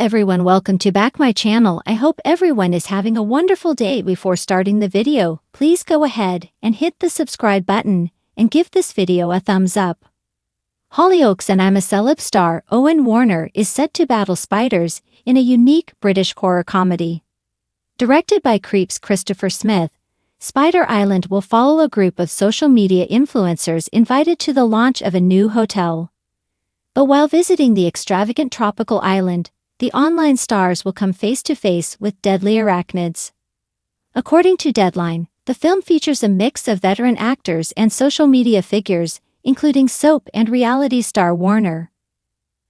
everyone, welcome to back my channel. I hope everyone is having a wonderful day. Before starting the video, please go ahead and hit the subscribe button and give this video a thumbs up. Hollyoaks and I'm a Celeb star Owen Warner is set to battle spiders in a unique British horror comedy. Directed by Creep's Christopher Smith, Spider Island will follow a group of social media influencers invited to the launch of a new hotel. But while visiting the extravagant tropical island, the online stars will come face to face with deadly arachnids. According to Deadline, the film features a mix of veteran actors and social media figures, including soap and reality star Warner.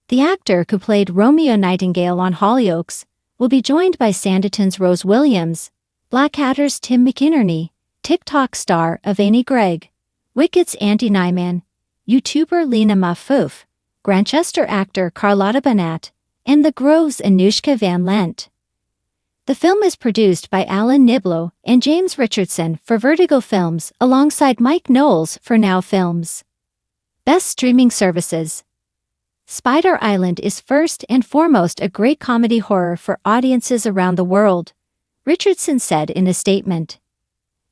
The actor who played Romeo Nightingale on Hollyoaks will be joined by Sanditon's Rose Williams, Blackadder's Tim McInerney, TikTok star Avani Gregg, Wicked's Andy Nyman, YouTuber Lena Mahfouf, Grantchester actor Carlotta Banat, and The Grove's Anushka Van Lent. The film is produced by Alan Niblo and James Richardson for Vertigo Films alongside Mike Knowles for Now Films. Best streaming services. Spider Island is first and foremost a great comedy horror for audiences around the world, Richardson said in a statement.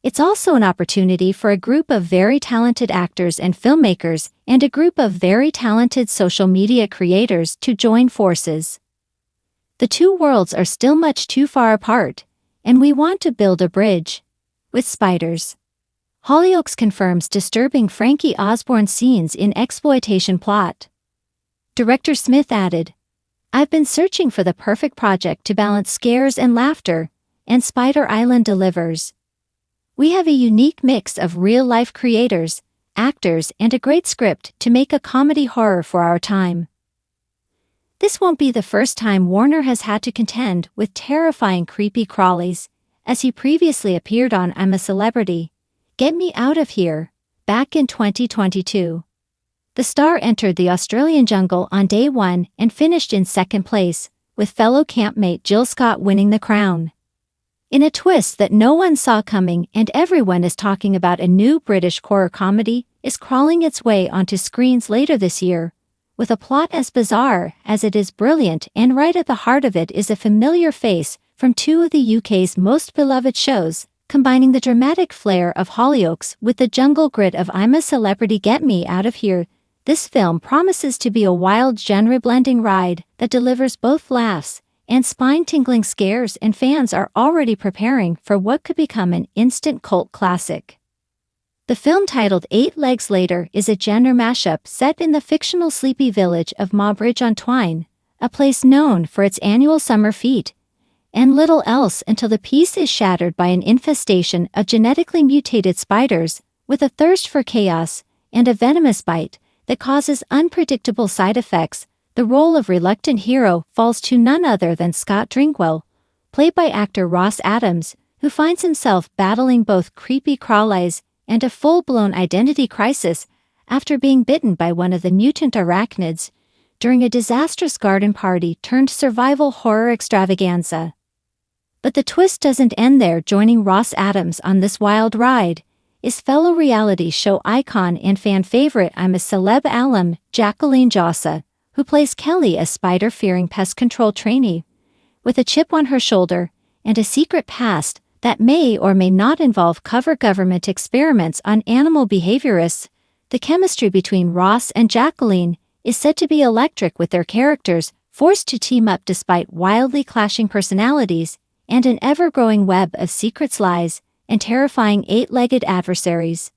It's also an opportunity for a group of very talented actors and filmmakers and a group of very talented social media creators to join forces. The two worlds are still much too far apart, and we want to build a bridge. With spiders. Hollyoaks confirms disturbing Frankie Osborne scenes in exploitation plot. Director Smith added, "I've been searching for the perfect project to balance scares and laughter, and Spider Island delivers. We have a unique mix of real-life creators, actors, and a great script to make a comedy horror for our time." This won't be the first time Warner has had to contend with terrifying creepy crawlies, as he previously appeared on I'm a Celebrity, Get Me Out of Here, back in 2022. The star entered the Australian jungle on day one and finished in second place, with fellow campmate Jill Scott winning the crown. In a twist that no one saw coming and everyone is talking about, a new British horror comedy is crawling its way onto screens later this year, with a plot as bizarre as it is brilliant, and right at the heart of it is a familiar face from two of the UK's most beloved shows, combining the dramatic flair of Hollyoaks with the jungle grit of I'm a Celebrity, Get Me Out of Here. This film promises to be a wild genre-blending ride that delivers both laughs and spine-tingling scares, and fans are already preparing for what could become an instant cult classic. The film, titled 8 Legs Later, is a genre mashup set in the fictional sleepy village of Mawbridge-on-Twine, a place known for its annual summer feast, and little else until the peace is shattered by an infestation of genetically mutated spiders with a thirst for chaos and a venomous bite that causes unpredictable side effects. The role of reluctant hero falls to none other than Scott Drinkwell, played by actor Ross Adams, who finds himself battling both creepy crawlies and a full-blown identity crisis after being bitten by one of the mutant arachnids during a disastrous garden party turned survival horror extravaganza. But the twist doesn't end there. Joining Ross Adams on this wild ride is fellow reality show icon and fan favorite I'm a Celeb alum Jacqueline Jossa, who plays Kelly, a spider-fearing pest control trainee. With a chip on her shoulder and a secret past that may or may not involve covert government experiments on animal behaviorists, the chemistry between Ross and Jacqueline is said to be electric, with their characters forced to team up despite wildly clashing personalities and an ever-growing web of secrets, lies, and terrifying eight-legged adversaries.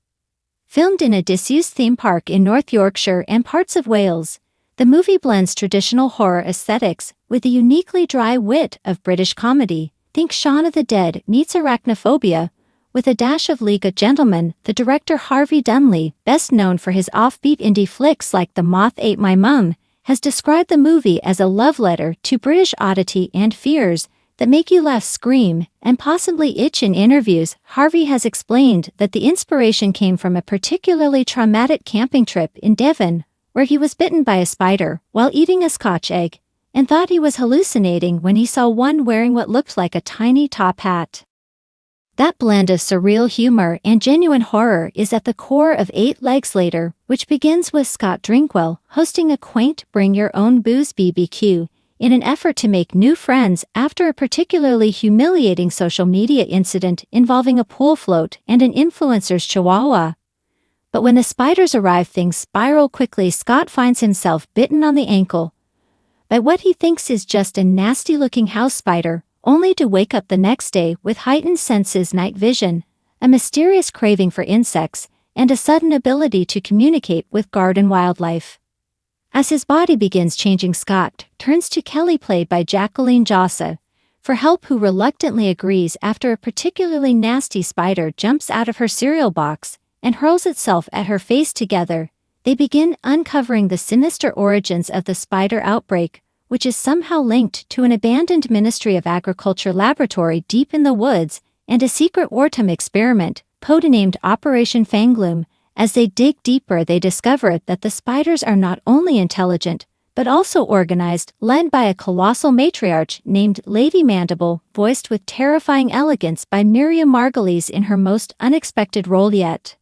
Filmed in a disused theme park in North Yorkshire and parts of Wales, the movie blends traditional horror aesthetics with the uniquely dry wit of British comedy. Think Shaun of the Dead meets arachnophobia, with a dash of League of Gentlemen. The director Harvey Dunley, best known for his offbeat indie flicks like The Moth Ate My Mum, has described the movie as a love letter to British oddity and fears that make you laugh, scream, and possibly itch. In interviews, Harvey has explained that the inspiration came from a particularly traumatic camping trip in Devon, where he was bitten by a spider while eating a Scotch egg, and thought he was hallucinating when he saw one wearing what looked like a tiny top hat. That blend of surreal humor and genuine horror is at the core of 8 Legs Later, which begins with Scott Drinkwell hosting a quaint bring-your-own-booze BBQ in an effort to make new friends after a particularly humiliating social media incident involving a pool float and an influencer's chihuahua. But when the spiders arrive, things spiral quickly. Scott finds himself bitten on the ankle by what he thinks is just a nasty-looking house spider, only to wake up the next day with heightened senses, night vision, a mysterious craving for insects, and a sudden ability to communicate with garden wildlife. As his body begins changing, Scott turns to Kelly, played by Jacqueline Jossa, for help, who reluctantly agrees after a particularly nasty spider jumps out of her cereal box and hurls itself at her face. Together, they begin uncovering the sinister origins of the spider outbreak, which is somehow linked to an abandoned Ministry of Agriculture laboratory deep in the woods and a secret wartime experiment, codenamed Operation Fangloom. As they dig deeper, they discover that the spiders are not only intelligent, but also organized, led by a colossal matriarch named Lady Mandible, voiced with terrifying elegance by Miriam Margolyes in her most unexpected role yet.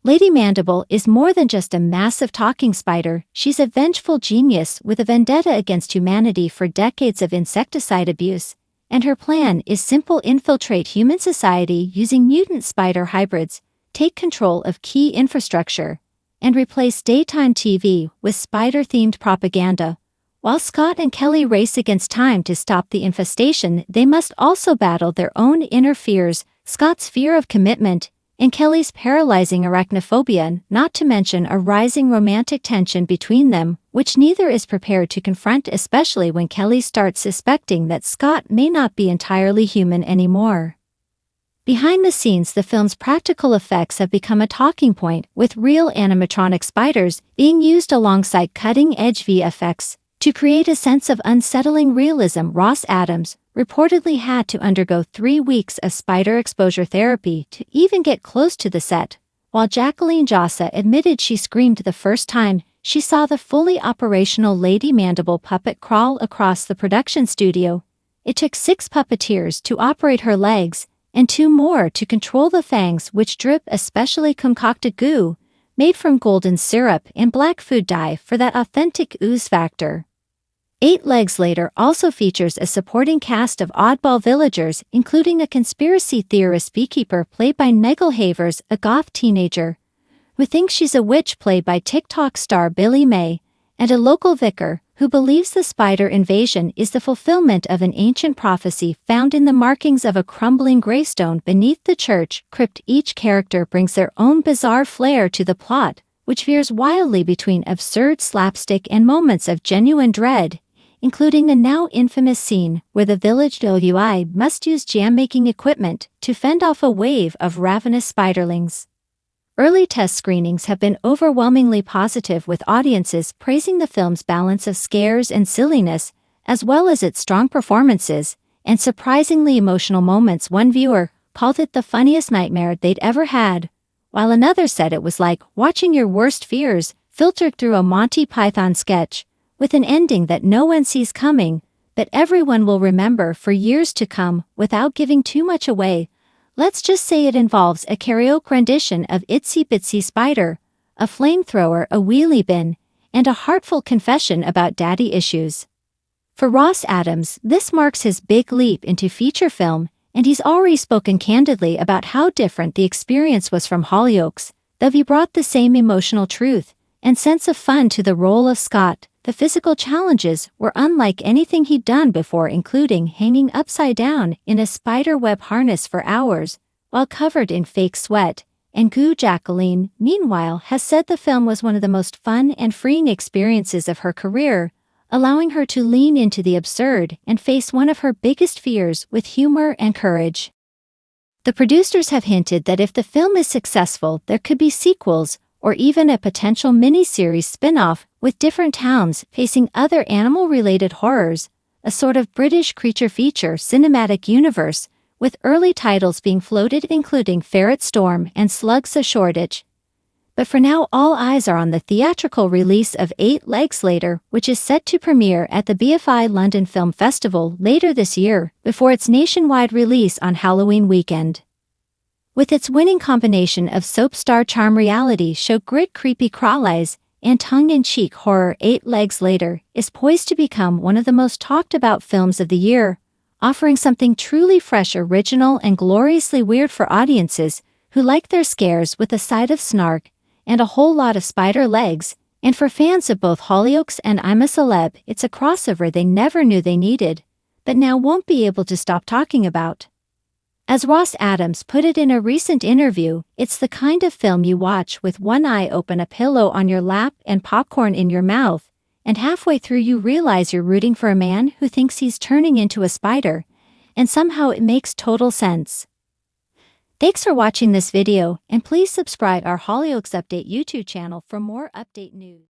Lady Mandible is more than just a massive talking spider. She's a vengeful genius with a vendetta against humanity for decades of insecticide abuse, and her plan is simple: infiltrate human society using mutant spider hybrids, take control of key infrastructure, and replace daytime TV with spider-themed propaganda. While Scott and Kelly race against time to stop the infestation, they must also battle their own inner fears: Scott's fear of commitment, and Kelly's paralyzing arachnophobia, not to mention a rising romantic tension between them, which neither is prepared to confront, especially when Kelly starts suspecting that Scott may not be entirely human anymore. Behind the scenes, the film's practical effects have become a talking point, with real animatronic spiders being used alongside cutting-edge VFX to create a sense of unsettling realism. Ross Adams reportedly had to undergo 3 weeks of spider exposure therapy to even get close to the set, while Jacqueline Jossa admitted she screamed the first time she saw the fully operational Lady Mandible puppet crawl across the production studio. It took 6 puppeteers to operate her legs, and 2 more to control the fangs, which drip a specially concocted goo made from golden syrup and black food dye for that authentic ooze factor. 8 Legs Later also features a supporting cast of oddball villagers, including a conspiracy theorist beekeeper played by Nigel Havers, a goth teenager who thinks she's a witch played by TikTok star Billy May, and a local vicar who believes the spider invasion is the fulfillment of an ancient prophecy found in the markings of a crumbling gravestone beneath the church crypt. Each character brings their own bizarre flair to the plot, which veers wildly between absurd slapstick and moments of genuine dread, including a now infamous scene where the village OUI must use jam-making equipment to fend off a wave of ravenous spiderlings. Early test screenings have been overwhelmingly positive, with audiences praising the film's balance of scares and silliness, as well as its strong performances and surprisingly emotional moments. One viewer called it the funniest nightmare they'd ever had, while another said it was like watching your worst fears filtered through a Monty Python sketch, with an ending that no one sees coming, but everyone will remember for years to come. Without giving too much away, let's just say it involves a karaoke rendition of Itsy Bitsy Spider, a flamethrower, a wheelie bin, and a heartfelt confession about daddy issues. For Ross Adams, this marks his big leap into feature film, and he's already spoken candidly about how different the experience was from Hollyoaks, though he brought the same emotional truth and sense of fun to the role of Scott. The physical challenges were unlike anything he'd done before, including hanging upside down in a spider web harness for hours while covered in fake sweat and goo. Jacqueline, meanwhile, has said the film was one of the most fun and freeing experiences of her career, allowing her to lean into the absurd and face one of her biggest fears with humor and courage. The producers have hinted that if the film is successful, there could be sequels or even a potential miniseries spin-off with different towns facing other animal-related horrors, a sort of British creature feature cinematic universe, with early titles being floated including Ferret Storm and Slugs of Shoreditch. But for now, all eyes are on the theatrical release of 8 Legs Later, which is set to premiere at the BFI London Film Festival later this year, before its nationwide release on Halloween weekend. With its winning combination of soap star charm, reality show grit, creepy crawl eyes, and tongue-in-cheek horror 8 Legs Later is poised to become one of the most talked-about films of the year, offering something truly fresh, original, and gloriously weird for audiences who like their scares with a side of snark and a whole lot of spider legs. And for fans of both Hollyoaks and I'm a Celeb, it's a crossover they never knew they needed, but now won't be able to stop talking about. As Ross Adams put it in a recent interview, it's the kind of film you watch with one eye open, a pillow on your lap, and popcorn in your mouth, and halfway through you realize you're rooting for a man who thinks he's turning into a spider, and somehow it makes total sense. Thanks for watching this video, and please subscribe our Hollyoaks Update YouTube channel for more update news.